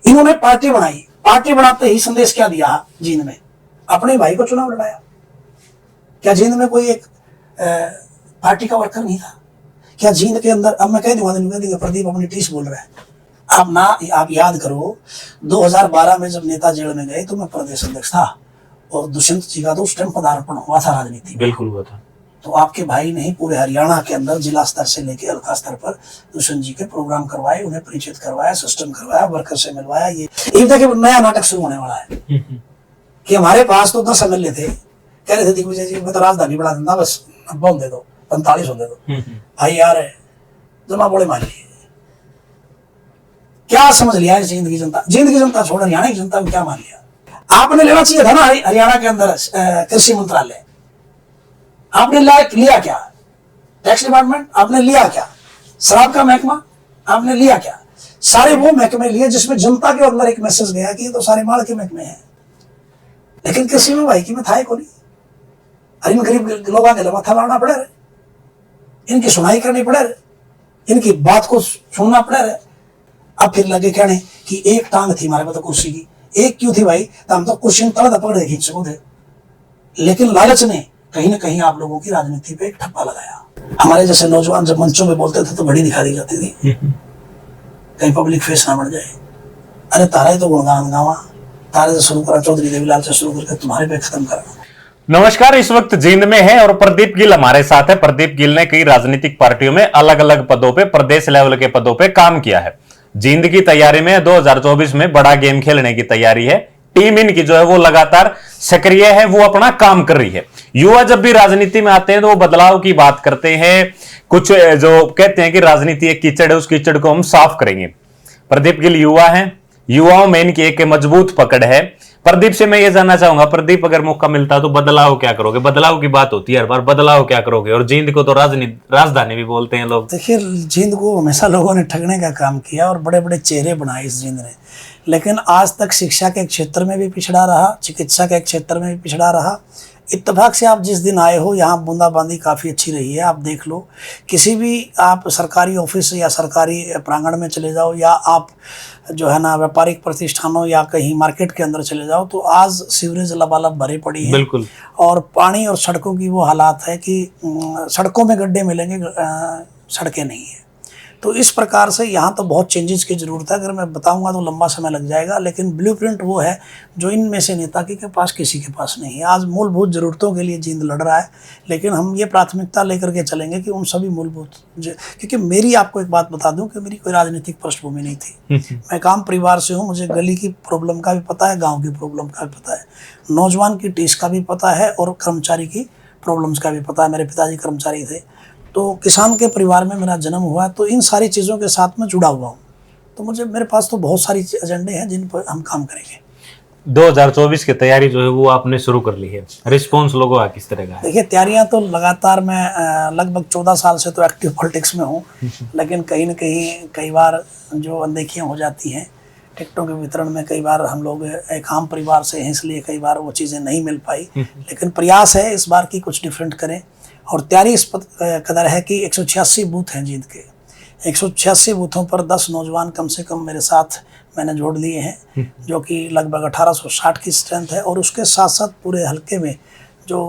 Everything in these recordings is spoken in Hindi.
इन्होंने पार्टी बनाई, पार्टी बनाते ही संदेश क्या दिया जींद में, अपने भाई को चुनाव लड़ाया। क्या जींद में कोई एक पार्टी का वर्कर नहीं था? क्या जींद के अंदर, अब मैं कह दूंगा प्रदीप अपनी टीस बोल रहा है, आप याद करो 2012 में जब नेता जेल में गए तो मैं प्रदेश अध्यक्ष था और दुष्यंत जी का तो उस टाइम पदार्पण हुआ था राजनीति, बिल्कुल हुआ था। तो आपके भाई ने पूरे हरियाणा के अंदर जिला स्तर से लेकर हल्का स्तर पर दुष्यंत जी के प्रोग्राम करवाए, उन्हें परिचित करवाया, सिस्टम करवाया, वर्कर से मिलवाया। ये देखिए नया नाटक शुरू होने वाला है कि हमारे पास तो 10 MLA थे, कह रहे थे दिग्विजय जी मैं तो राजधानी बढ़ा देता, बस 90 दे दो, 45 दे दो। भाई यार जमा बोले मान लिए, क्या समझ लिया है जींद की जनता छोड़ हरियाणा की जनता को क्या मान लिया? आपने लेना चाहिए था ना हरियाणा के अंदर कृषि मंत्रालय, आपने लिया क्या? टैक्स डिपार्टमेंट आपने लिया क्या? शराब का महकमा आपने लिया क्या? सारे वो महकमे लिए जिसमें जनता के अंदर एक मैसेज गया कि ये तो सारे माल के महकमे हैं, लेकिन कृषि में भाई की में था को नहीं। इन गरीब लोगों के माथा मारना पड़े रहे, इनकी सुनाई करनी पड़े रहे, इनकी बात को सुनना पड़े रहे। अब फिर लगे कहने कि एक टांग थी हमारे पास तो कुर्सी की, एक क्यों थी भाई? तो हम तो कुर्सी तड़ पकड़े खींच सको थे, लेकिन लालच ने कहीं ना कहीं आप लोगों की राजनीति पे एक ठप्पा लगाया। हमारे जैसे नौजवान जब मंचों में बोलते थे तो घड़ी दिखा दी जाती थी कहीं पब्लिक फेस ना बढ़ जाए। अरे तारा तो गुणगान गावा, तारे से शुरू करा, चौधरी देवीलाल से शुरू करके तुम्हारे पे खत्म करना। नमस्कार, इस वक्त जींद में है और प्रदीप गिल हमारे साथ है। प्रदीप गिल ने कई राजनीतिक पार्टियों में अलग अलग पदों पे, प्रदेश लेवल के पदों पे काम किया है। जींद की तैयारी में 2024 में बड़ा गेम खेलने की तैयारी है। टीम इनकी जो है वो लगातार सक्रिय है, वो अपना काम कर रही है। युवा जब भी राजनीति में आते हैं तो वो बदलाव की बात करते हैं, कुछ जो कहते हैं कि राजनीति एक कीचड़ है, उस कीचड़ को हम साफ करेंगे। प्रदीप गिल युवा हैं, युवाओं में इनकी एक मजबूत पकड़ है। प्रदीप से मैं ये जानना चाहूंगा, प्रदीप अगर मौका मिलता तो बदलाव क्या करोगे? बदलाव की बात होती है हर बार, बदलाव क्या करोगे? और जींद को तो राजधानी भी बोलते हैं लोग। देखिए जींद को हमेशा लोगों ने ठगने का काम किया और बड़े बड़े चेहरे बनाए इस जींद ने, लेकिन आज तक शिक्षा के क्षेत्र में भी पिछड़ा रहा, चिकित्सा के क्षेत्र में भी पिछड़ा रहा। इत्तेफाक से आप जिस दिन आए हो यहाँ बूंदाबांदी काफ़ी अच्छी रही है। आप देख लो, किसी भी आप सरकारी ऑफिस या सरकारी प्रांगण में चले जाओ या आप जो है ना व्यापारिक प्रतिष्ठानों या कहीं मार्केट के अंदर चले जाओ तो आज सीवरेज लबालब भरे पड़ी है। बिल्कुल। और पानी और सड़कों की वो हालात है कि सड़कों में गड्ढे मिलेंगे, सड़कें नहीं है। तो इस प्रकार से यहाँ तो बहुत चेंजेस की ज़रूरत है। अगर मैं बताऊँगा तो लंबा समय लग जाएगा, लेकिन ब्लूप्रिंट वो है जो इनमें से नेता के पास किसी के पास नहीं है। आज मूलभूत ज़रूरतों के लिए जींद लड़ रहा है, लेकिन हम ये प्राथमिकता लेकर के चलेंगे कि उन सभी मूलभूत, क्योंकि मेरी आपको एक बात बता दूं कि मेरी कोई राजनीतिक पृष्ठभूमि नहीं थी। मैं काम परिवार से हूँ, मुझे गली की प्रॉब्लम का भी पता है, गाँव की प्रॉब्लम का भी पता है, नौजवान की टीस का भी पता है और कर्मचारी की प्रॉब्लम्स का भी पता है। मेरे पिताजी कर्मचारी थे, तो किसान के परिवार में मेरा जन्म हुआ, तो इन सारी चीज़ों के साथ में जुड़ा हुआ हूँ। तो मेरे पास तो बहुत सारी एजेंडे हैं जिन पर हम काम करेंगे। 2024 की तैयारी जो है वो आपने शुरू कर ली है, रिस्पॉन्स लोगों का किस तरह का है? देखिए तैयारियां तो लगातार, मैं लगभग 14 साल से तो एक्टिव पॉलिटिक्स में हूँ, लेकिन कहीं न कहीं कई बार जो अनदेखियाँ हो जाती हैं टिकटों के वितरण में, कई बार हम लोग एक आम परिवार से हैं इसलिए कई बार वो चीज़ें नहीं मिल पाई, लेकिन प्रयास है इस बार की कुछ डिफरेंट करें। और तैयारी इस कदर है कि 186 बूथ हैं जींद के, 186 बूथों पर 10 नौजवान कम से कम मेरे साथ मैंने जोड़ लिए हैं, जो कि लगभग 1860 की स्ट्रेंथ है। और उसके साथ साथ पूरे हल्के में जो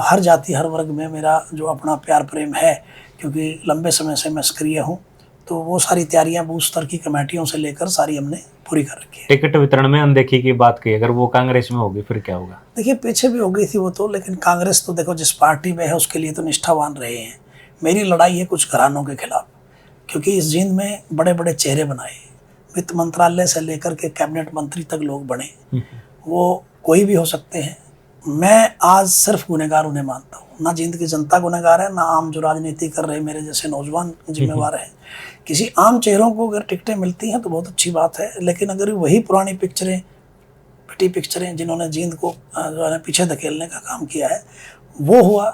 हर जाति हर वर्ग में मेरा जो अपना प्यार प्रेम है, क्योंकि लंबे समय से मैं सक्रिय हूँ, तो वो सारी तैयारियां बूथ स्तर की कमेटियों से लेकर सारी हमने पूरी कर रखी है। टिकट वितरण में अनदेखी की बात की, अगर वो कांग्रेस में होगी फिर क्या होगा? देखिए पीछे भी हो गई थी वो तो, लेकिन कांग्रेस तो देखो जिस पार्टी में है उसके लिए तो निष्ठावान रहे हैं। मेरी लड़ाई है कुछ घरानों के खिलाफ, क्योंकि इस जींद में बड़े बड़े चेहरे बनाए, वित्त मंत्रालय से लेकर के कैबिनेट मंत्री तक लोग बने, वो कोई भी हो सकते हैं। मैं आज सिर्फ गुनहगार उन्हें मानता हूँ, ना जींद की जनता गुनहगार है, ना आम जो राजनीति कर रहे मेरे जैसे नौजवान जिम्मेवार हैं। किसी आम चेहरों को अगर टिकटें मिलती हैं तो बहुत अच्छी बात है, लेकिन अगर वही पुरानी पिक्चरें, पिटी पिक्चरें जिन्होंने जींद को जो है पीछे धकेलने का काम किया है वो हुआ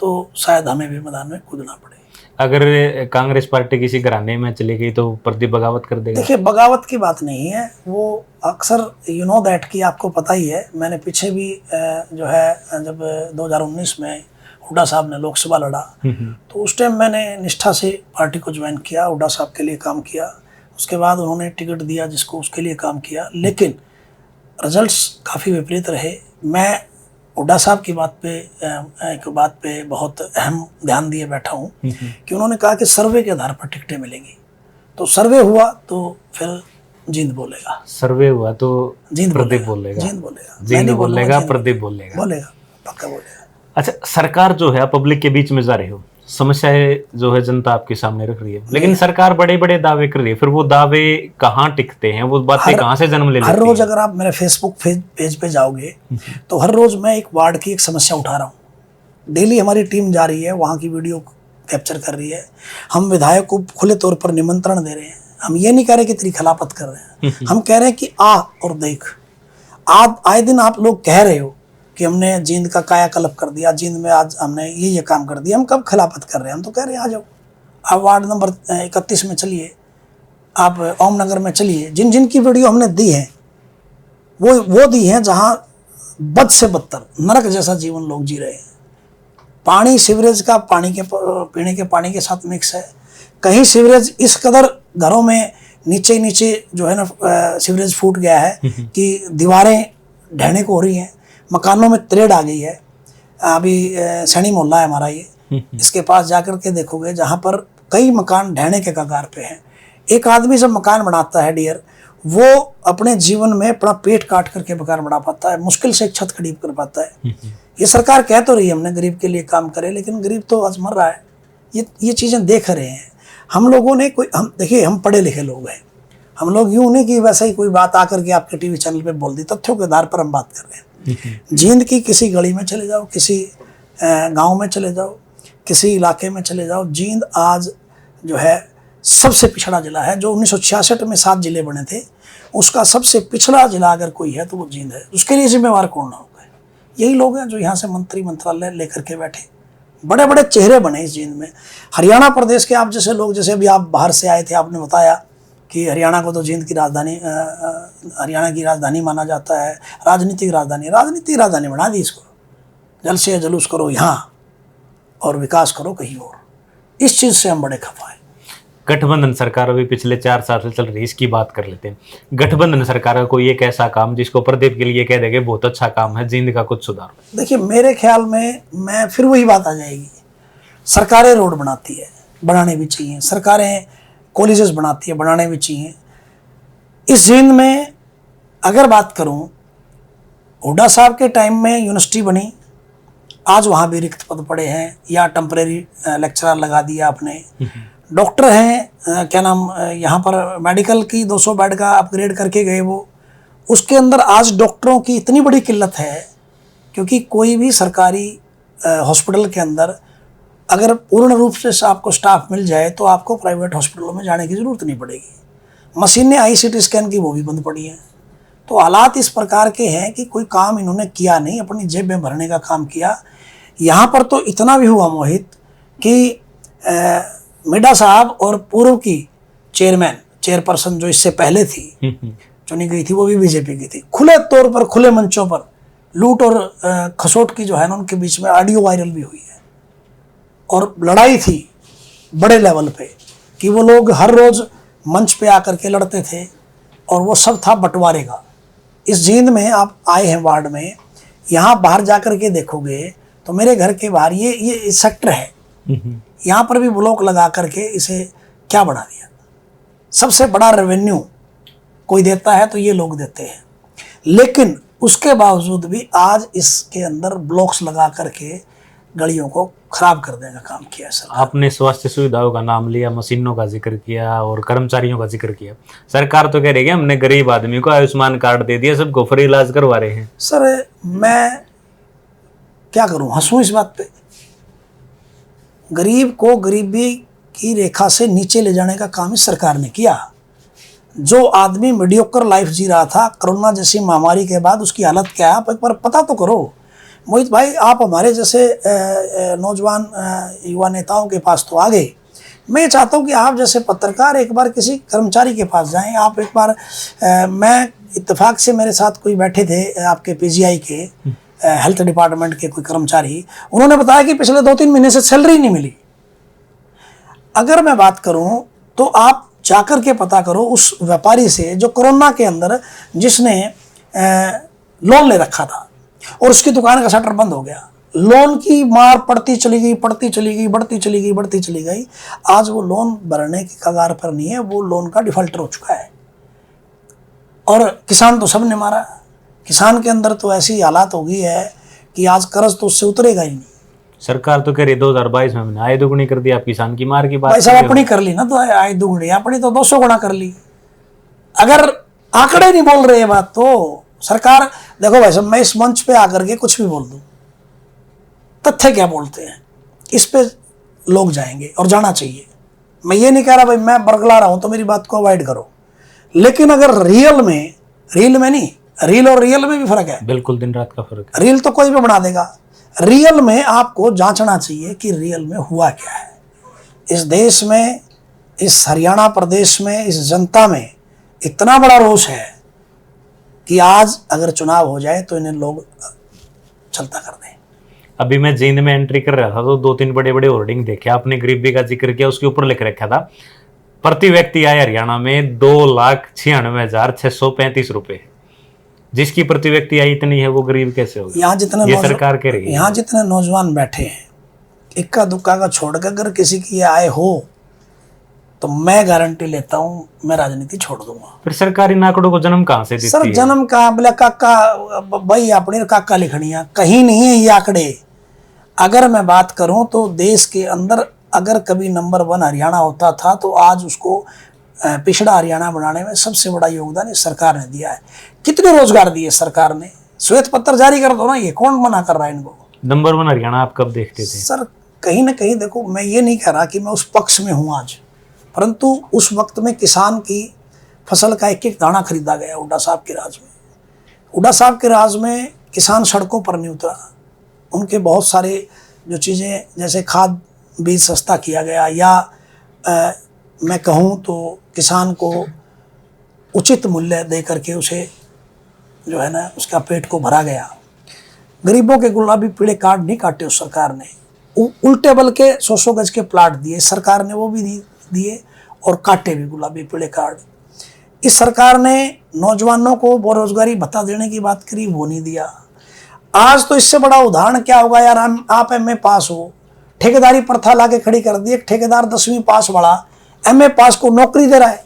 तो शायद हमें भी मैदान में कूदना पड़े। अगर कांग्रेस पार्टी किसी घराने में चली गई तो प्रदीप बगावत कर देगा? देखिए बगावत की बात नहीं है, वो अक्सर यू नो दैट कि आपको पता ही है, मैंने पीछे भी जो है जब 2019 में हुड्डा साहब ने लोकसभा लड़ा तो उस टाइम मैंने निष्ठा से पार्टी को ज्वाइन किया, हुड्डा साहब के लिए काम किया उसके बाद उन्होंने टिकट दिया जिसको, उसके लिए काम किया, लेकिन रिजल्ट्स काफ़ी विपरीत रहे। मैं हुड्डा साहब की बात पे, एक बात पे बहुत अहम ध्यान दिए बैठा हूँ कि उन्होंने कहा कि सर्वे के आधार पर टिकटें मिलेंगी। तो सर्वे हुआ तो फिर जींद बोलेगा, सर्वे हुआ तो जींद प्रदीप बोलेगा, जींद बोलेगा, जींद बोलेगा, प्रदीप बोलेगा, पक्का बोलेगा। अच्छा, सरकार जो है पब्लिक के बीच में जा रही हो, समस्याएं जो है जनता आपके सामने रख रही है, लेकिन सरकार बड़े बड़े दावे कर रही है, फिर वो दावे कहाँ टिकते हैं, वो बातें कहाँ से जन्म ले लेती हर रोज हैं? अगर आप मेरे फेसबुक पेज पे जाओगे तो हर रोज मैं एक वार्ड की एक समस्या उठा रहा हूँ। डेली हमारी टीम जा रही है, वहाँ की वीडियो कैप्चर कर रही है। हम विधायक को खुले तौर पर निमंत्रण दे रहे हैं। हम ये नहीं कह रहे कि तेरी खिलाफत कर रहे हैं, हम कह रहे हैं कि आ और देख। आप आए दिन आप लोग कह रहे हो कि हमने जींद का कायाकल्प कर दिया, जींद में आज हमने ये काम कर दिया। हम कब खिलाफत कर रहे हैं? हम तो कह रहे हैं आ जाओ, आप वार्ड नंबर 31 में चलिए, आप ओम नगर में चलिए। जिन जिन की वीडियो हमने दी है वो दी है जहाँ बद से बदतर नरक जैसा जीवन लोग जी रहे हैं। पानी सीवरेज का पानी के पीने के पानी के साथ मिक्स है। कहीं सीवरेज इस कदर घरों में नीचे नीचे जो है ना सीवरेज फूट गया है कि दीवारें ढहने को हो रही हैं, मकानों में त्रेड़ आ गई है। अभी सैनी मोहल्ला है हमारा ये, इसके पास जाकर के देखोगे जहाँ पर कई मकान ढहने के कगार पे हैं। एक आदमी जब मकान बनाता है डियर, वो अपने जीवन में अपना पेट काट करके मकान बना पाता है, मुश्किल से एक छत खड़ी कर पाता है। ये सरकार कह तो रही है हमने गरीब के लिए काम करे, लेकिन गरीब तो आज मर रहा है। ये चीज़ें देख रहे हैं हम लोगों ने। हम देखिए, हम पढ़े लिखे लोग हैं, हम लोग यूँ नहीं कि वैसे ही कोई बात आकर के आपके टीवी चैनल पे बोल दी। तथ्यों के आधार पर हम बात कर रहे हैं। जींद की किसी गली में चले जाओ, किसी गांव में चले जाओ, किसी इलाके में चले जाओ, जींद आज जो है सबसे पिछड़ा जिला है। जो 1966 में 7 जिले बने थे, उसका सबसे पिछड़ा जिला अगर कोई है तो वो जींद है। उसके लिए जिम्मेवार कौन होगा? यही लोग हैं जो यहाँ से मंत्री मंत्रालय लेकर के बैठे। बड़े बड़े चेहरे बने इस जींद में। हरियाणा प्रदेश के आप जैसे लोग, जैसे अभी आप बाहर से आए थे, आपने बताया कि हरियाणा को तो जींद की राजधानी, हरियाणा की राजधानी माना जाता है, राजनीतिक राजधानी बना दी इसको। जल से जुलूस करो यहाँ और विकास करो कहीं और। इस चीज़ से हम बड़े खफा हैं। गठबंधन सरकार अभी पिछले 4 साल से चल रही है, इसकी बात कर लेते हैं। गठबंधन सरकार का कोई एक ऐसा काम जिसको प्रदीप के लिए कह देंगे बहुत अच्छा काम है, जींद का कुछ सुधार? देखिए, मेरे ख्याल में मैं फिर वही बात आ जाएगी। सरकारें रोड बनाती है, बनाने भी चाहिए। सरकारें कॉलेजेस बनाती है, बनाने भी चाहिए। इस जींद में अगर बात करूं, हुड्डा साहब के टाइम में यूनिवर्सिटी बनी, आज वहाँ भी रिक्त पद पड़े हैं या टेम्परेरी लेक्चरर लगा दिया आपने। डॉक्टर हैं, क्या नाम, यहाँ पर मेडिकल की 200 बेड का अपग्रेड करके गए वो। उसके अंदर आज डॉक्टरों की इतनी बड़ी किल्लत है, क्योंकि कोई भी सरकारी हॉस्पिटल के अंदर अगर पूर्ण रूप से आपको स्टाफ मिल जाए तो आपको प्राइवेट हॉस्पिटलों में जाने की ज़रूरत नहीं पड़ेगी। मशीनें ICT स्कैन की वो भी बंद पड़ी हैं। तो हालात इस प्रकार के हैं कि कोई काम इन्होंने किया नहीं, अपनी जेब में भरने का काम किया। यहाँ पर तो इतना भी हुआ मोहित कि मिड्डा साहब और पूर्व की चेयरपर्सन जो इससे पहले थी चुनी गई थी, वो भी बीजेपी की थी। खुले तौर पर, खुले मंचों पर लूट और खसोट की जो है ना उनके बीच में ऑडियो वायरल भी हुई है। और लड़ाई थी बड़े लेवल पे कि वो लोग हर रोज़ मंच पे आकर के लड़ते थे, और वो सब था बंटवारे का। इस जींद में आप आए हैं वार्ड में, यहाँ बाहर जाकर के देखोगे तो मेरे घर के बाहर ये सेक्टर है, यहाँ पर भी ब्लॉक लगा करके इसे क्या बढ़ा दिया। सबसे बड़ा रेवेन्यू कोई देता है तो ये लोग देते हैं, लेकिन उसके बावजूद भी आज इसके अंदर ब्लॉक्स लगा करके गलियों को खराब कर देने का काम किया सर। आपने स्वास्थ्य सुविधाओं का नाम लिया, मशीनों का जिक्र किया और कर्मचारियों का जिक्र किया। सरकार तो कह रही है हमने गरीब आदमी को आयुष्मान कार्ड दे दिया, सबको फ्री इलाज करवा रहे हैं। सर मैं क्या करूं, हंसूं इस बात पे। गरीब को गरीबी की रेखा से नीचे ले जाने का काम इस सरकार ने किया। जो आदमी मीडियोकर लाइफ जी रहा था कोरोना जैसी महामारी के बाद, उसकी हालत क्या है आप एक बार पता तो करो। मोहित भाई, आप हमारे जैसे नौजवान युवा नेताओं के पास तो आ गए। मैं चाहता हूं कि आप जैसे पत्रकार एक बार किसी कर्मचारी के पास जाएं। आप एक बार मैं इत्तेफाक से मेरे साथ कोई बैठे थे आपके PGI के हेल्थ डिपार्टमेंट के कोई कर्मचारी, उन्होंने बताया कि पिछले 2-3 महीने से सैलरी नहीं मिली। अगर मैं बात करूं तो आप जाकर के पता करो उस व्यापारी से जो कोरोना के अंदर जिसने लोन ले रखा था और उसकी दुकान का शटर बंद हो गया, लोन की मार पड़ती चली गई, बढ़ती चली गई। आज वो लोन भरने की कगार पर नहीं है, वो लोन का डिफॉल्टर हो चुका है। और किसान तो सबने मारा। किसान के अंदर तो ऐसी हालात हो गई है कि आज कर्ज तो उससे उतरेगा ही नहीं। सरकार तो कह रही 2022 में हमने आय दोगुनी कर दी, आप किसान की मार की बात भाई साहब अपनी कर ली ना, तो आय दोगुनी, अपनी तो 200 गुना कर ली। अगर आंकड़े नहीं बोल रहे बात तो सरकार, देखो भाई साहब, मैं इस मंच पे आकर के कुछ भी बोल दूं, तथ्य क्या बोलते हैं इस पे लोग जाएंगे और जाना चाहिए। मैं ये नहीं कह रहा भाई मैं बरगला रहा हूं तो मेरी बात को अवॉइड करो, लेकिन अगर रील में नहीं, रील और रियल में भी फर्क है, बिल्कुल दिन रात का फर्क है। रील तो कोई भी बना देगा, रियल में आपको जांचना चाहिए कि रियल में हुआ क्या है। इस देश में, इस हरियाणा प्रदेश में, इस जनता में इतना बड़ा रोष है कि आज अगर चुनाव हो जाए तो इन्हें लोग चलता कर दें। अभी मैं जींद में एंट्री कर रहा था तो 2-3 बड़े बड़े होर्डिंग देखे, आपने गरीबी का जिक्र किया, उसके ऊपर लिख रखा था प्रति व्यक्ति आय हरियाणा में 2,96,635 रुपए। जिसकी प्रति व्यक्ति आय इतनी है वो गरीब कैसे होगा? यहाँ जितने ये सरकार कह रही है। यहाँ जितने नौजवान बैठे हैं, इक्का दुक्का का छोड़कर अगर किसी की आय हो तो मैं गारंटी लेता हूँ मैं राजनीति छोड़ दूंगा। फिर सरकारी आंकड़ों को जन्म कहाँ से देती सर है? जन्म का बोले काका भाई अपनी काका लिखनिया कहीं नहीं है ये आंकड़े। अगर मैं बात करूं तो देश के अंदर अगर कभी नंबर 1 हरियाणा होता था तो आज उसको पिछड़ा हरियाणा बनाने में सबसे बड़ा योगदान इस सरकार ने दिया है। कितने रोजगार दिए सरकार ने, श्वेत पत्र जारी कर दो ना, ये कौन मना कर रहा है इनको। नंबर 1 हरियाणा आप कब देखते थे? सर कहीं ना कहीं देखो, मैं ये नहीं कह रहा कि मैं उस पक्ष में हूँ आज, परंतु उस वक्त में किसान की फसल का एक एक दाना खरीदा गया हुड्डा साहब के राज में। हुड्डा साहब के राज में किसान सड़कों पर नहीं उतरा, उनके बहुत सारे जो चीज़ें जैसे खाद बीज सस्ता किया गया, या मैं कहूँ तो किसान को उचित मूल्य दे करके उसे जो है ना उसका पेट को भरा गया। गरीबों के गुलाबी पीले कार्ड नहीं काटे उस सरकार ने, उल्टे बल के 100 गज के प्लाट दिए सरकार ने, वो भी नहीं दिए, और काटे भी गुलाबी पीले कार्ड। इस सरकार ने नौजवानों को बेरोजगारी भत्ता देने की बात करी, वो नहीं दिया। आज तो इससे बड़ा उदाहरण क्या होगा यार, आप एमए पास हो, ठेकेदारी प्रथा लाके खड़ी कर दी। एक ठेकेदार 10वीं पास वाला एमए पास को नौकरी दे रहा है,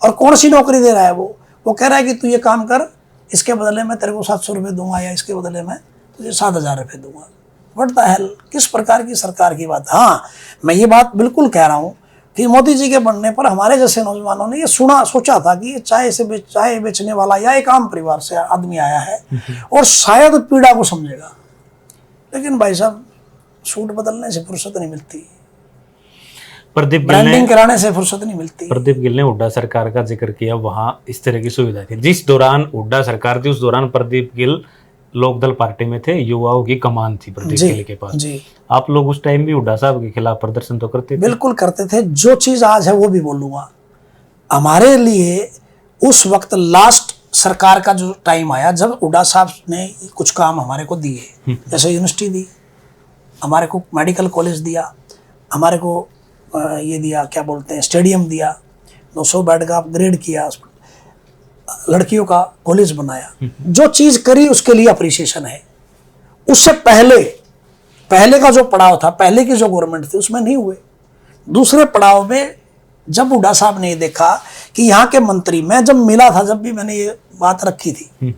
और कौन सी नौकरी दे रहा है वो कह रहा है कि तू ये काम कर, इसके बदले में तेरे को 700 रुपये दूंगा, या इसके बदले में तुझे 7,000 रुपये दूंगा। व्हाट द हेल, किस प्रकार की सरकार की बात। हाँ, मैं ये बात बिल्कुल कह रहा हूँ कि मोदी जी के बनने पर हमारे जैसे नौजवानों ने ये सोचा था कि ये चाय बेचने वाला या एक आम परिवार से आदमी आया है और शायद पीड़ा को समझेगा, लेकिन भाई साहब सूट बदलने से फुर्सत नहीं मिलती, ब्रांडिंग कराने से फुर्सत नहीं मिलती। प्रदीप गिल ने हुड्डा सरकार का जिक्र किया, वहां इस तरह की सुविधा थी। जिस दौरान हुड्डा सरकार थी उस दौरान प्रदीप गिल लोकदल पार्टी में थे, युवाओं की कमान थी प्रदीप गिल के पास। जी। आप लोग उस टाइम भी हुड्डा साहब के खिलाफ प्रदर्शन तो करते थे? बिल्कुल करते थे। जो चीज आज है वो भी बोलूंगा। हमारे लिए उस वक्त लास्ट सरकार का जो टाइम आया जब हुड्डा साहब ने कुछ काम हमारे को दिए, जैसे यूनिवर्सिटी दी, हमारे को मेडिकल कॉलेज दिया, हमारे को ये दिया क्या बोलते हैं स्टेडियम दिया, 200 बेड का अपग्रेड किया, लड़कियों का कॉलेज बनाया। जो चीज करी उसके लिए अप्रिसिएशन है। उससे पहले का जो पड़ाव था, पहले की जो गवर्नमेंट थी उसमें नहीं हुए। दूसरे पड़ाव में जब हुड्डा साहब ने ये देखा कि यहाँ के मंत्री, मैं जब मिला था, जब भी मैंने ये बात रखी थी, तो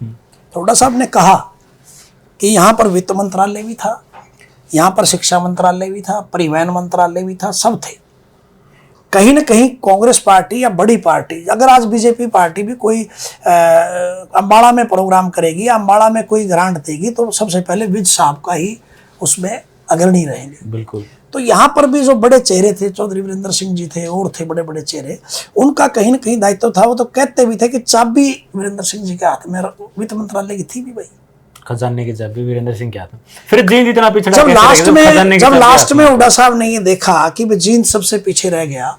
हुड्डा साहब ने कहा कि यहाँ पर वित्त मंत्रालय भी था, यहाँ पर शिक्षा मंत्रालय भी था, परिवहन मंत्रालय भी था, सब थे। कहीं ना कहीं कांग्रेस पार्टी या बड़ी पार्टी, अगर आज बीजेपी पार्टी भी कोई अम्बाड़ा में प्रोग्राम करेगी या अम्बाड़ा में कोई ग्रांट देगी तो सबसे पहले विज साहब का ही उसमें अग्रणी रहेंगे। बिल्कुल। तो यहाँ पर भी जो बड़े चेहरे थे, चौधरी वीरेंद्र सिंह जी थे और थे बड़े बड़े चेहरे, उनका कहीं ना कहीं दायित्व था। वो तो कहते भी थे कि चाबी वीरेंद्र सिंह जी के हाथ में, वित्त मंत्रालय की थी भी भाई, खजाने की चाबी वीरेंद्र सिंह क्या था। फिर जींद इतना पिछड़ा जब लास्ट में हुड्डा साहब ने ये देखा कि जींद सबसे पीछे रह गया,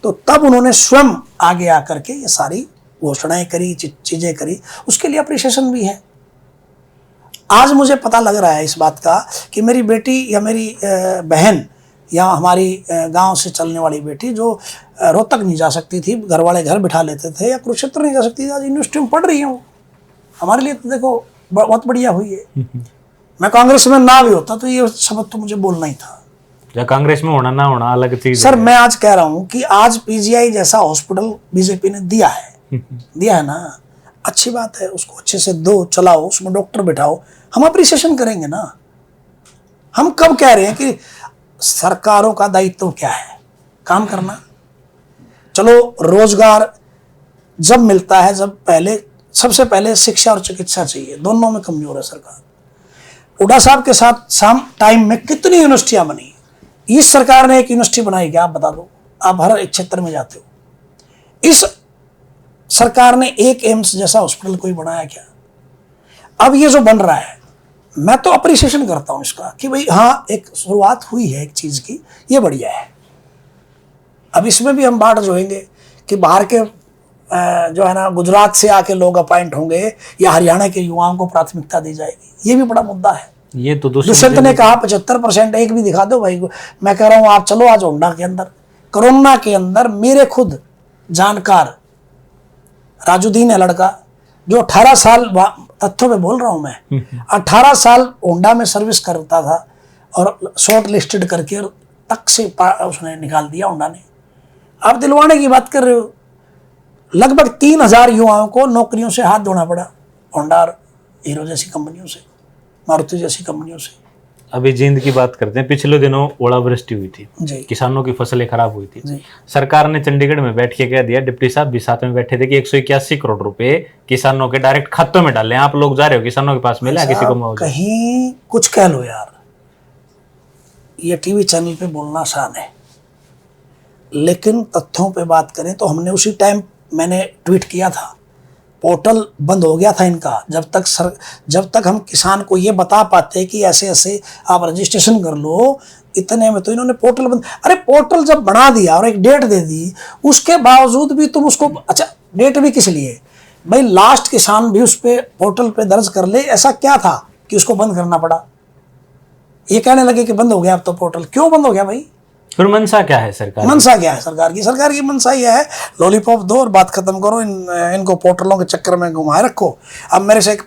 तो तब उन्होंने स्वयं आगे आकर के ये सारी घोषणाएं करी, चीजें करी। उसके लिए अप्रिसिएशन भी है। आज मुझे पता लग रहा है इस बात का कि मेरी बेटी या मेरी बहन या हमारी गांव से चलने वाली बेटी जो रोहतक नहीं जा सकती थी, घर वाले घर बिठा लेते थे, या कुरुक्षेत्र नहीं जा सकती थी, आज यूनिवर्सिटी में पढ़ रही है वो। हमारे लिए तो देखो बहुत बढ़िया हुई है। मैं कांग्रेस में ना भी होता तो ये शब्द तो मुझे बोलना ही था। या कांग्रेस में होना ना होना अलग चीज सर, है। मैं आज कह रहा हूं कि आज पीजीआई जैसा हॉस्पिटल बीजेपी ने दिया है ना, अच्छी बात है, उसको अच्छे से दो, चलाओ, उसमें डॉक्टर बिठाओ, हम अप्रिसिएशन करेंगे ना। हम कब कह रहे हैं कि सरकारों का दायित्व क्या है? काम करना। चलो, रोजगार जब मिलता है, जब पहले सबसे पहले शिक्षा और चिकित्सा चाहिए, दोनों में कमजोर है सरकार। हुड्डा साहब के साथ शाम टाइम में कितनी यूनिवर्सिटियां बनी। इस सरकार ने एक यूनिवर्सिटी बनाई क्या? आप बता दो, आप हर एक क्षेत्र में जाते हो। इस सरकार ने एक एम्स जैसा हॉस्पिटल कोई बनाया क्या? अब ये जो बन रहा है, मैं तो अप्रिसिएशन करता हूं इसका कि भाई हाँ, एक शुरुआत हुई है एक चीज की, ये बढ़िया है। अब इसमें भी हम बाट जोएंगे कि बाहर के जो है ना, गुजरात से आके लोग अपॉइंट होंगे या हरियाणा के युवाओं को प्राथमिकता दी जाएगी, ये भी बड़ा मुद्दा है। ये तो दुष्यंत ने कहा 75%, एक भी दिखा दो भाई। मैं कह रहा हूं आप चलो आज होंडा के अंदर, कोरोना के अंदर मेरे खुद जानकार राजुद्दीन है लड़का, जो 18 साल, तथ्यों में बोल रहा हूं मैं, 18 साल होंडा में सर्विस करता था और शॉर्ट लिस्टेड करके तक से उसने निकाल दिया होंडा ने। आप दिलवाने की बात कर रहे हो। लगभग 3000 युवाओं को नौकरियों से हाथ धोना पड़ा होंडा और हीरो जैसी कंपनियों से, मारुति जैसी कंपनियों से। अभी जींद की बात करते हैं। पिछले दिनों ओलावृष्टि हुई थी जी। किसानों की फसलें खराब हुई थी जी। सरकार ने चंडीगढ़ में बैठ के कह दिया, डिप्टी साहब भी साथ में बैठे थे, कि 181 करोड़ रुपए किसानों के डायरेक्ट खातों में डाले। आप लोग जा रहे हो किसानों के पास, मिला किसी को मुआवजा? कहीं कुछ कह लो यार, ये टीवी चैनल पे बोलना आसान है, लेकिन तथ्यों पे बात करें तो हमने उसी टाइम मैंने ट्वीट किया था, पोर्टल बंद हो गया था इनका। जब तक हम किसान को ये बता पाते कि ऐसे ऐसे आप रजिस्ट्रेशन कर लो, इतने में तो इन्होंने पोर्टल बंद। अरे पोर्टल जब बना दिया और एक डेट दे दी, उसके बावजूद भी तुम उसको, अच्छा डेट भी किस लिए भाई? लास्ट किसान भी उस पे पोर्टल पे दर्ज कर ले, ऐसा क्या था कि उसको बंद करना पड़ा? ये कहने लगे कि बंद हो गया अब तो पोर्टल। क्यों बंद हो गया भाई? फिर मनसा क्या है सरकार? मनसा क्या है सरकार की? सरकार की मनसा ये है, लॉलीपॉप दो और बात खत्म करो, इनको पोर्टलों के चक्कर में घुमाए रखो। अब मेरे से एक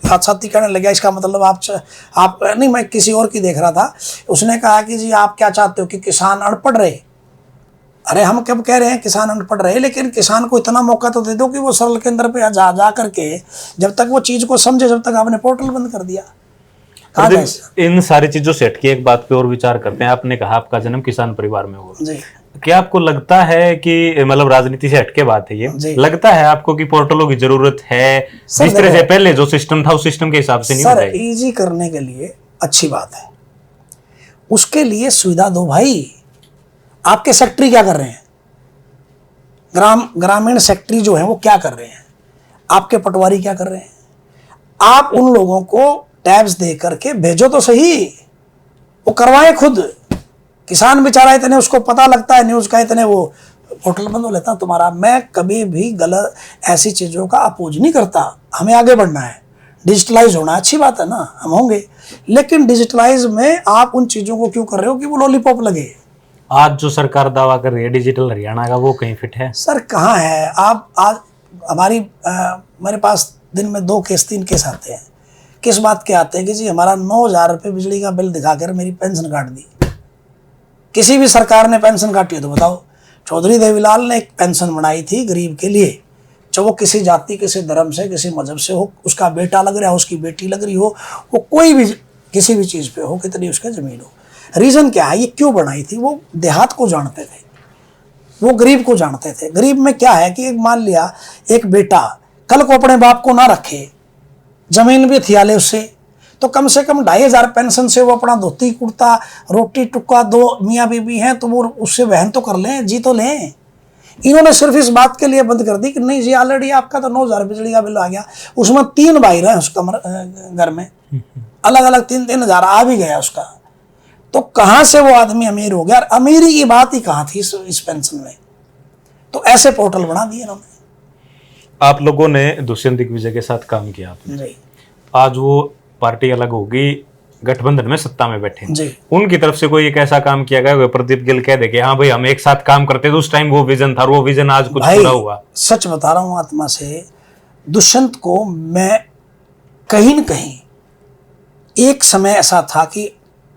साथी कहने लगा, इसका मतलब आप नहीं, मैं किसी और की देख रहा था, उसने कहा कि जी आप क्या चाहते हो कि किसान अनपढ़ रहे? अरे हम कब कह रहे हैं किसान अनपढ़ रहे, लेकिन किसान को इतना मौका तो दे दो कि वो सरल केंद्र पे जा करके जब तक वो चीज को समझे, जब तक आपने पोर्टल बंद कर दिया। इन सारी चीजों से हटके एक बात पे और विचार करते हैं। आपने कहा आपका जन्म किसान परिवार में हुआ जी। क्या आपको लगता है कि, मतलब राजनीति से हटके बात है ये, लगता है आपको कि पोर्टलों की जरूरत है? जिस तरह से पहले जो सिस्टम था उस सिस्टम के हिसाब से नहीं सर, इजी करने के लिए अच्छी बात है, उसके लिए सुविधा दो भाई। आपके सेक्रेटरी क्या कर रहे हैं? ग्रामीण सेक्रेटरी जो है वो क्या कर रहे हैं? आपके पटवारी क्या कर रहे हैं? आप उन लोगों को टैब्स दे करके भेजो तो सही, वो करवाए खुद। किसान बेचारा इतने उसको पता लगता है न्यूज का, इतने वो पोर्टल बंद हो लेता तुम्हारा। मैं कभी भी गलत ऐसी चीजों का अपोज नहीं करता, हमें आगे बढ़ना है, डिजिटलाइज होना अच्छी बात है ना, हम होंगे, लेकिन डिजिटलाइज में आप उन चीजों को क्यों कर रहे हो कि वो लॉलीपॉप लगे? आज जो सरकार दावा कर रही है डिजिटल हरियाणा का, वो कहीं फिट है? सर कहाँ है? आप आज हमारी मेरे पास दिन में 2 केस 3 केस आते हैं। किस बात के आते हैं कि जी हमारा 9000 रुपये बिजली का बिल दिखाकर मेरी पेंशन काट दी। किसी भी सरकार ने पेंशन काटी है तो बताओ? चौधरी देवीलाल ने एक पेंशन बनाई थी गरीब के लिए, चाहे वो किसी जाति, किसी धर्म से, किसी मजहब से हो, उसका बेटा लग रहा हो, उसकी बेटी लग रही हो, वो कोई भी किसी भी चीज़ पे हो, कितनी उसकी ज़मीन हो। रीज़न क्या है? ये क्यों बनाई थी? वो देहात को जानते थे, वो गरीब को जानते थे। गरीब में क्या है कि एक मान लिया एक बेटा कल को अपने बाप को ना रखे, जमीन भी थियाले उससे, तो कम से कम 2500 पेंशन से वो अपना धोती कुर्ता, रोटी टुक्का, 2 मियाँ बीबी हैं तो वो उससे वहन तो कर लें, जी तो लें। इन्होंने सिर्फ इस बात के लिए बंद कर दी कि नहीं जी ऑलरेडी आपका तो 9000 बिजली का बिल आ गया, उसमें 3 भाई रहे उसका घर में, अलग अलग 3-3 हज़ार आ भी गया उसका। तो कहाँ से वो आदमी अमीर हो गया? अमीरी की बात ही कहाँ थी इस पेंशन में? तो ऐसे पोर्टल बना दिए इन्होंने। आप लोगों ने दुष्यंत दिग्विजय के साथ काम किया आपने, जी। आज वो पार्टी अलग होगी, गठबंधन में सत्ता में बैठे जी। उनकी तरफ से कोई एक ऐसा काम किया गया, प्रदीप गिल कह दे कि हाँ भाई हम एक साथ काम करते थे, उस टाइम वो विजन था और वो विजन आज कुछ पूरा हुआ? सच बता रहा हूं आत्मा से, दुष्यंत को मैं कहीं न कहीं एक समय ऐसा था कि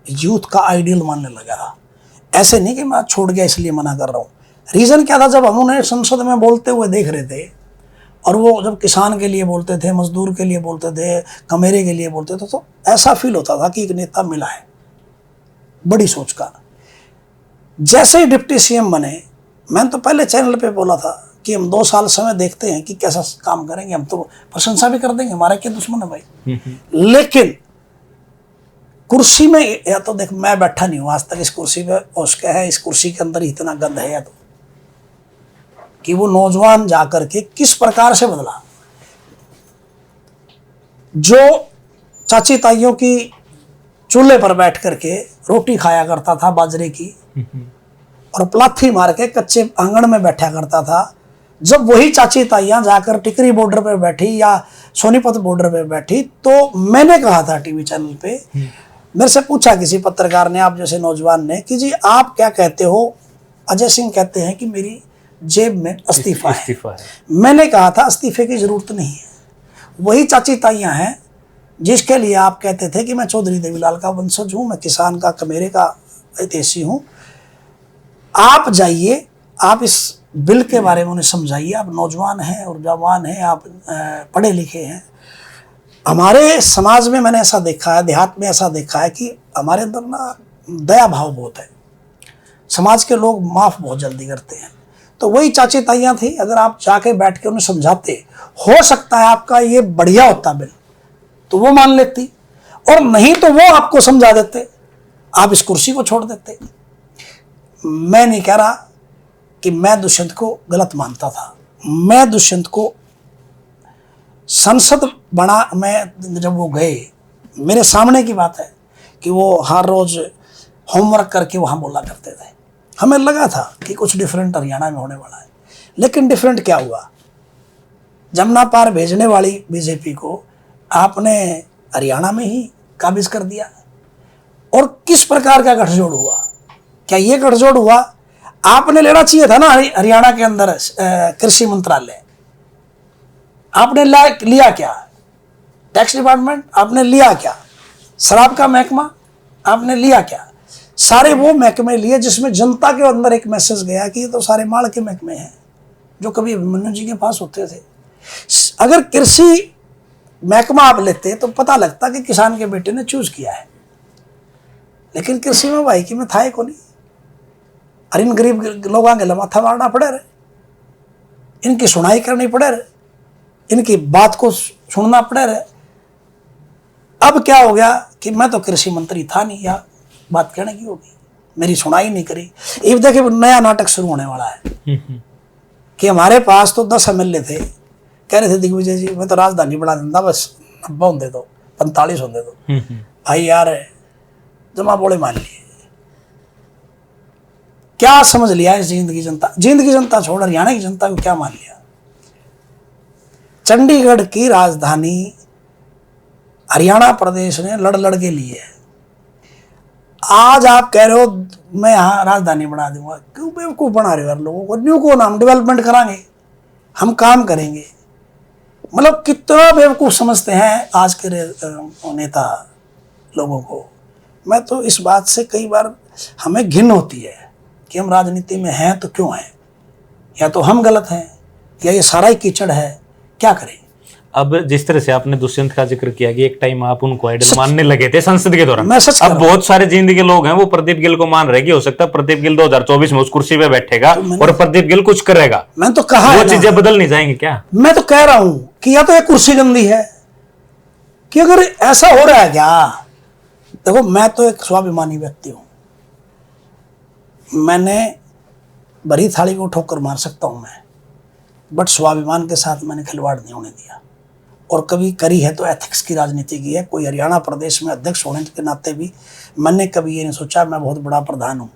यूथ का आइडियल मानने लगा। ऐसे नहीं कि मैं छोड़ गया इसलिए मना कर रहा हूँ। रीजन क्या था, जब हम उन्हें संसद में बोलते हुए देख रहे थे और वो जब किसान के लिए बोलते थे, मजदूर के लिए बोलते थे, कमेरे के लिए बोलते थे, तो ऐसा फील होता था कि एक नेता मिला है बड़ी सोच का। जैसे ही डिप्टी सीएम बने, मैंने तो पहले चैनल पे बोला था कि हम 2 साल समय देखते हैं कि कैसा काम करेंगे, हम तो प्रशंसा भी कर देंगे, हमारा क्या दुश्मन है भाई। लेकिन कुर्सी में, या तो देख मैं बैठा नहीं हूं आज तक इस कुर्सी पे, उसका है इस कुर्सी के अंदर इतना गंद है, या तो कि वो नौजवान जाकर के किस प्रकार से बदला। जो चाची ताइयों की चूल्हे पर बैठ करके रोटी खाया करता था बाजरे की और पलाथी मार के कच्चे आंगन में बैठा करता था, जब वही चाची ताइयां जाकर टिकरी बॉर्डर पे बैठी या सोनीपत बॉर्डर पे बैठी, तो मैंने कहा था टीवी चैनल पे, मेरे से पूछा किसी पत्रकार ने, आप जैसे नौजवान ने, कि जी आप क्या कहते हो, अजय सिंह कहते हैं कि मेरी जेब में इस्तीफा है। मैंने कहा था इस्तीफे की जरूरत नहीं है, वही चाची ताइयां हैं जिसके लिए आप कहते थे कि मैं चौधरी देवीलाल का वंशज हूं, मैं किसान का कमेरे का हितैषी हूं। आप जाइए, आप इस बिल के बारे में उन्हें समझाइए, आप नौजवान हैं और जवान हैं, आप पढ़े लिखे हैं। हमारे समाज में मैंने ऐसा देखा है, देहात में ऐसा देखा है कि हमारे अंदर ना दया भाव बहुत है, समाज के लोग माफ़ बहुत जल्दी करते हैं। तो वही चाची ताइयां थी, अगर आप जाके बैठ के उन्हें समझाते, हो सकता है आपका ये बढ़िया होता बिल, तो वो मान लेती, और नहीं तो वो आपको समझा देते, आप इस कुर्सी को छोड़ देते। मैं नहीं कह रहा कि मैं दुष्यंत को गलत मानता था, मैं दुष्यंत को संसद बना, मैं जब वो गए, मेरे सामने की बात है कि वो हर रोज होमवर्क करके वहाँ बोला करते थे। हमें लगा था कि कुछ डिफरेंट हरियाणा में होने वाला है, लेकिन डिफरेंट क्या हुआ, जमुना पार भेजने वाली बीजेपी को आपने हरियाणा में ही काबिज कर दिया। और किस प्रकार का गठजोड़ हुआ, क्या ये गठजोड़ हुआ, आपने लेना चाहिए था ना हरियाणा के अंदर कृषि मंत्रालय, आपने लिया क्या, टैक्स डिपार्टमेंट आपने लिया क्या, शराब का महकमा आपने लिया क्या, सारे वो महकमे लिए जिसमें जनता के अंदर एक मैसेज गया कि ये तो सारे माल के महकमे हैं जो कभी अभिमन्यु जी के पास होते थे। अगर कृषि महकमा आप लेते तो पता लगता कि किसान के बेटे ने चूज किया है, लेकिन कृषि में भाई कि मैं था को नहीं, और इन गरीब लोगों के माथा मारना पड़े रहे, इनकी सुनाई करनी पड़े रहे, इनकी बात को सुनना पड़े रहे। अब क्या हो गया कि मैं तो कृषि मंत्री था नहीं, या बात कहने की होगी, मेरी सुनाई नहीं करी। अब देखिए नया नाटक शुरू होने वाला है कि हमारे पास तो 10 MLA थे, कह रहे थे दिग्विजय जी मैं तो राजधानी बढ़ा देता, बस 90 होने दो, 45 होने दो। भाई यार जमा बोले मान लिए, क्या समझ लिया इस जिंदगी जनता छोड़ हरियाणा की जनता को क्या मान लिया। चंडीगढ़ की राजधानी हरियाणा प्रदेश ने लड़ के ली है। आज आप कह रहे हो मैं यहाँ राजधानी बना दूंगा, क्यों बेवकूफ बना रहे हो यार लोगों को। न्यू को नाम डेवलपमेंट कराएंगे, हम काम करेंगे, मतलब कितना बेवकूफ समझते हैं आज के नेता लोगों को। मैं तो इस बात से कई बार हमें घिन होती है कि हम राजनीति में हैं तो क्यों हैं, या तो हम गलत हैं या ये सारा ही कीचड़ है, क्या करें। अब जिस तरह से आपने दुष्यंत का जिक्र किया कि एक टाइम आप उनको आइडल मानने लगे थे संसद के दौरान, अब बहुत सारे जिंदगी के लोग हैं वो प्रदीप गिल को मान रहे कि हो सकता है प्रदीप गिल 2024 में उस कुर्सी पे बैठेगा और प्रदीप गिल कुछ करेगा। मैं तो कहा वो चीजें बदल नहीं जाएंगी क्या? मैं तो कह रहा हूं कि या तो ये कुर्सी गंदी है, कि अगर ऐसा हो रहा है क्या, देखो मैं तो एक स्वाभिमानी व्यक्ति हूं, मैंने भरी थाली को ठोकर मार सकता हूं मैं, बट स्वाभिमान के साथ मैंने खिलवाड़ नहीं होने दिया। और कभी करी है तो एथिक्स की राजनीति की है। कोई हरियाणा प्रदेश में अध्यक्ष होने के नाते भी मैंने कभी ये नहीं सोचा मैं बहुत बड़ा प्रधान हूँ,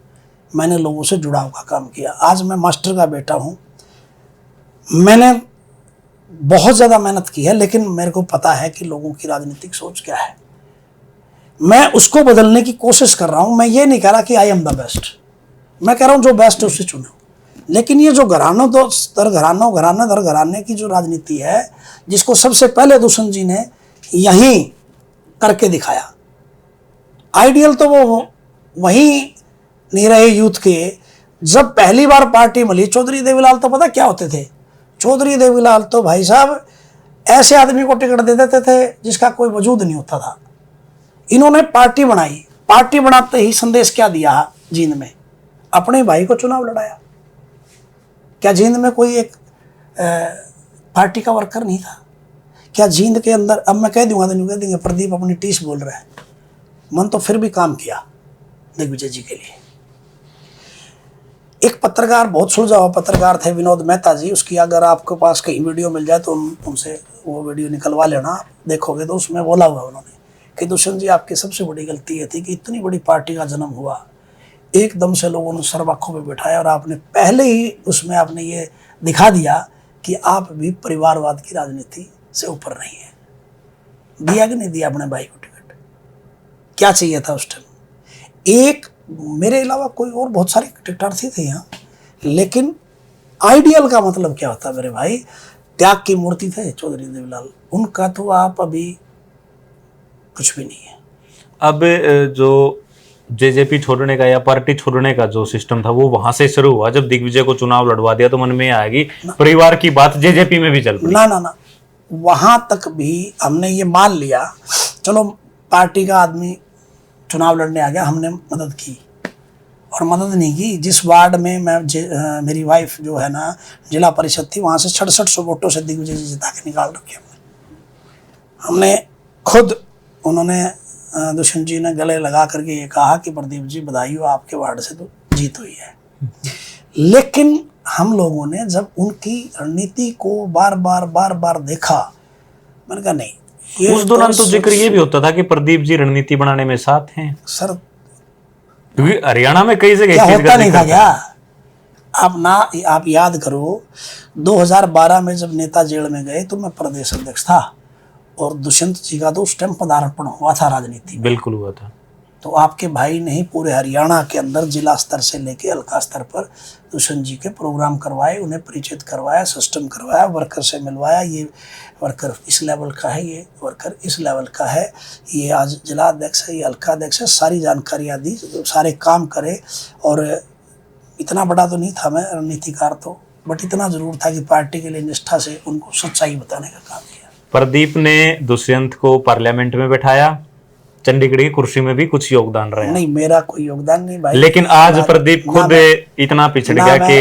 मैंने लोगों से जुड़ाव का काम किया। आज मैं मास्टर का बेटा हूँ, मैंने बहुत ज़्यादा मेहनत की है, लेकिन मेरे को पता है कि लोगों की राजनीतिक सोच क्या है। मैं उसको बदलने की कोशिश कर रहा हूं। मैं ये नहीं कह रहा कि आई एम द बेस्ट, मैं कह रहा हूं जो बेस्ट है उससे चुनो। लेकिन ये जो घरानों दर घरानों घराना दर घराने की जो राजनीति है, जिसको सबसे पहले दुष्यंत जी ने यहीं करके दिखाया, आइडियल तो वो वहीं नहीं रहे यूथ के। जब पहली बार पार्टी मिली, चौधरी देवीलाल तो पता क्या होते थे? चौधरी देवीलाल तो भाई साहब ऐसे आदमी को टिकट दे देते थे जिसका कोई वजूद नहीं होता था। इन्होंने पार्टी बनाई, पार्टी बनाते ही संदेश क्या दिया जींद में? अपने भाई को चुनाव लड़ाया। क्या जींद में कोई एक पार्टी का वर्कर नहीं था? क्या जींद के अंदर, अब मैं कह दूंगा तो नहीं कह देंगे प्रदीप अपनी टीस बोल रहा है, मन तो फिर भी काम किया दिग्विजय जी के लिए। एक पत्रकार, बहुत सुलझा हुआ पत्रकार थे विनोद मेहता जी, उसकी अगर आपके पास कहीं वीडियो मिल जाए तो उनसे वो वीडियो निकलवा लेना, देखोगे तो उसमें बोला हुआ उन्होंने कि दुष्यंत जी आपकी सबसे बड़ी गलती ये थी कि इतनी बड़ी पार्टी का जन्म हुआ, एकदम से लोगों ने सर आँखों पे बिठाया और आपने पहले ही उसमें आपने ये दिखा दिया कि आप भी परिवारवाद की राजनीति से ऊपर नहीं है। दिया कि नहीं दिया अपने भाई को टिकट? क्या चाहिए था उस टाइम? एक मेरे अलावा कोई और बहुत सारे टिकटार्थी थे यहाँ, लेकिन आइडियल का मतलब क्या होता मेरे भाई? त्याग की मूर्ति थे चौधरी देवीलाल, उनका तो आप अभी कुछ भी नहीं है। अब जो जेजेपी छोड़ने का या पार्टी छोड़ने का जो सिस्टम था वो वहां से शुरू हुआ। जब दिग्विजय को चुनाव लड़वा दिया तो मन में आएगी परिवार की बात जेजेपी में भी चल पड़ी। ना, वहां तक भी हमने ये मान लिया, चलो पार्टी का आदमी चुनाव लड़ने आ गया, हमने मदद की। और मदद नहीं की, जिस वार्ड में मेरी वाइफ जो है ना जिला परिषद थी, वहां से 6700 वोटों से दिग्विजय जी जिता के निकाल रखे हमने खुद। उन्होंने दुष्यंत जी ने गले लगा करके ये कहा कि प्रदीप जी बधाई हो, आपके वार्ड से तो जीत हुई है। लेकिन हम लोगों ने जब उनकी रणनीति को बार बार देखा, मैंने कहा नहीं। उस दौरान तो जिक्र ये भी होता था कि प्रदीप जी रणनीति बनाने में साथ हैं सर, क्योंकि हरियाणा में कई जगह क्या होता नहीं था क्या? आप याद करो 2012 में जब नेता जेल में गए तो मैं प्रदेश अध्यक्ष था और दुष्यंत जी का तो उस टाइम पदार्पण हुआ था राजनीति में। बिल्कुल हुआ था। तो आपके भाई ने ही पूरे हरियाणा के अंदर जिला स्तर से लेके हल्का स्तर पर दुष्यंत जी के प्रोग्राम करवाए, उन्हें परिचित करवाया, सिस्टम करवाया, वर्कर से मिलवाया। ये वर्कर इस लेवल का है, ये वर्कर इस लेवल का है, ये आज जिला अध्यक्ष है, ये हल्का अध्यक्ष है, सारी जानकारियाँ दी, सारे काम करे। और इतना बड़ा तो नहीं था मैं रणनीतिकार तो, बट इतना जरूर था कि पार्टी के लिए निष्ठा से उनको सच्चाई बताने का काम किया। प्रदीप ने दुष्यंत को पार्लियामेंट में बैठाया, चंडीगढ़ की कुर्सी में भी कुछ योगदान रहा। नहीं, मेरा कोई योगदान नहीं भाई। लेकिन आज प्रदीप खुद इतना पिछड़ गया कि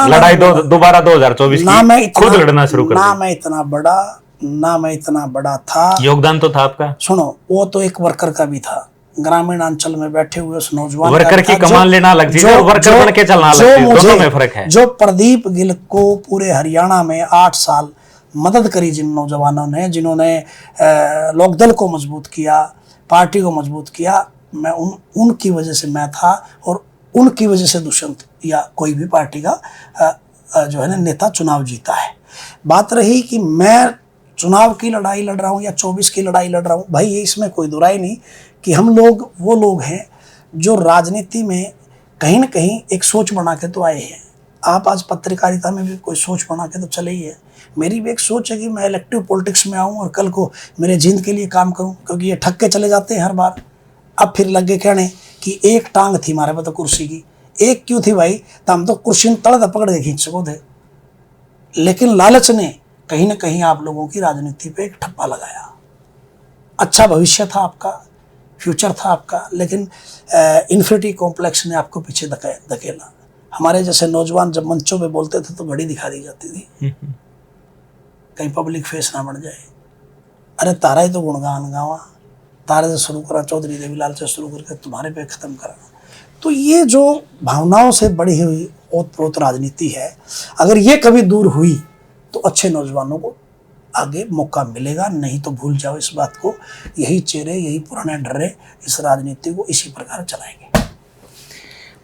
लड़ाई दोबारा 2024 की खुद लड़ना शुरू कर दिया। ना मैं इतना बड़ा था। योगदान तो था आपका। सुनो, वो तो एक वर्कर का भी था। ग्रामीण अंचल में बैठे हुए उस नौजवान वर्कर की कमान लेना अलग चीज है, वर्कर बन के चलना अलग चीज, दोनों में फर्क है। जो प्रदीप गिल को पूरे हरियाणा में 8 साल मदद करी जिन नौजवानों ने, जिन्होंने लोकदल को मजबूत किया, पार्टी को मजबूत किया, मैं उनकी वजह से मैं था और उनकी वजह से दुष्यंत या कोई भी पार्टी का जो है ना नेता चुनाव जीता है। बात रही कि मैं चुनाव की लड़ाई लड़ रहा हूँ या 24 की लड़ाई लड़ रहा हूँ, भाई ये इसमें कोई दुराई नहीं कि हम लोग वो लोग हैं जो राजनीति में कहीं ना कहीं एक सोच बना के तो आए हैं। आप आज पत्रकारिता में भी कोई सोच बना के तो चले ही है। मेरी भी एक सोच है कि मैं इलेक्टिव पॉलिटिक्स में आऊँ और कल को मेरे जिंद के लिए काम करूँ, क्योंकि ये ठग के चले जाते हैं हर बार। अब फिर लग गए कहने कि एक टांग थी हमारे पास तो कुर्सी की, एक क्यों थी भाई, तो हम तो कुर्सी तड़ पकड़ के खींच सको थे। लेकिन लालच ने कहीं ना कहीं आप लोगों की राजनीति पे एक ठप्पा लगाया। अच्छा भविष्य था आपका, फ्यूचर था आपका, लेकिन इन्फिनिटी कॉम्प्लेक्स ने आपको पीछे धकेला। हमारे जैसे नौजवान जब मंचों पे बोलते थे तो घड़ी दिखा दी जाती थी, कहीं पब्लिक फेस ना बन जाए। अरे तारा ही तो गुणगान गावा, तारे से शुरू करा, चौधरी देवीलाल से शुरू करके तुम्हारे पे खत्म करा। तो ये जो भावनाओं से बढ़ी हुई ओत-प्रोत राजनीति है, अगर ये कभी दूर हुई तो अच्छे नौजवानों को आगे मौका मिलेगा, नहीं तो भूल जाओ इस बात को। यही चेहरे, यही पुराने डर्रे इस राजनीति को इसी प्रकार चलाएंगे।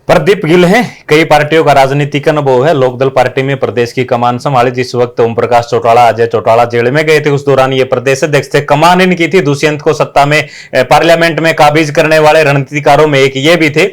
प्रदीप गिल हैं, कई पार्टियों का राजनीतिक अनुभव है। लोकदल पार्टी में प्रदेश की कमान संभाली। जिस वक्त ओम प्रकाश चौटाला, अजय चौटाला जेल में गए थे, उस दौरान ये प्रदेश अध्यक्ष थे। कमान इनकी थी। दुष्यंत को सत्ता में पार्लियामेंट में काबिज करने वाले रणनीतिकारों में एक ये भी थे।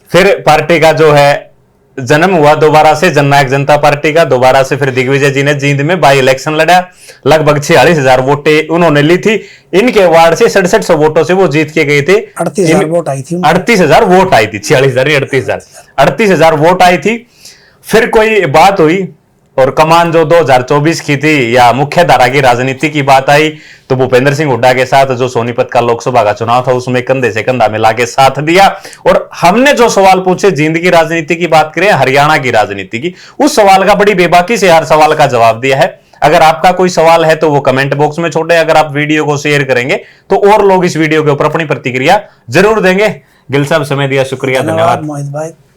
फिर पार्टी का जो है जन्म हुआ दोबारा से जननायक जनता पार्टी का। दोबारा से फिर दिग्विजय जी ने जींद में बाई इलेक्शन लड़ा। लगभग 46,000 वोटें उन्होंने ली थी। इनके वार्ड से 6700 वोटों से वो जीत के गए थे। 38,000 वोट आई थी। 38,000 वोट आई थी। 46,000 38,000 वोट आई थी। फिर कोई बात हुई और कमान जो 2024 की थी या मुख्य धारा की राजनीति की बात आई तो भूपेंद्र सिंह हुड्डा के साथ जो सोनीपत का लोकसभा का चुनाव था उसमें कंधे से कंधा मिला के साथ दिया। और हमने जो सवाल पूछे, जींद की राजनीति की बात करें, हरियाणा की राजनीति की, उस सवाल का बड़ी बेबाकी से हर सवाल का जवाब दिया है। अगर आपका कोई सवाल है तो वो कमेंट बॉक्स में छोड़े। अगर आप वीडियो को शेयर करेंगे तो और लोग इस वीडियो के ऊपर अपनी प्रतिक्रिया जरूर देंगे। गिल साहब समय दिया, शुक्रिया, धन्यवाद। मोहित भाई।